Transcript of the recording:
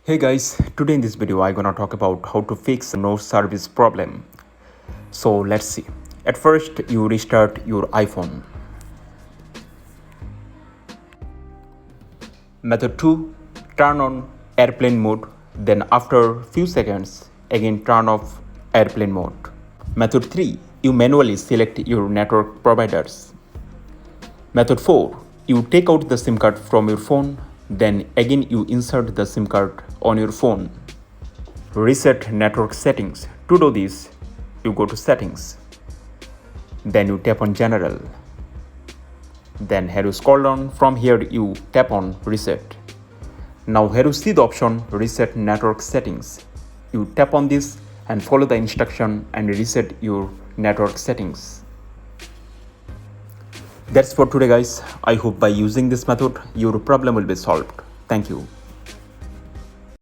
Hey guys, today in this video I'm gonna talk about how to fix no service problem. So let's see. At first you restart your iPhone. Method 2, turn on airplane mode, then after few seconds again turn off airplane mode. Method 3, you manually select your network providers. Method 4, you take out the SIM card from your phone, then again you insert the SIM card on your phone. Reset network settings. To do this, you go to settings. Then you tap on general. Then here you scroll down. From here you tap on reset. Now here you see the option reset network settings. You tap on this and follow the instruction and reset your network settings. That's for today guys. I hope by using this method your problem will be solved. Thank you.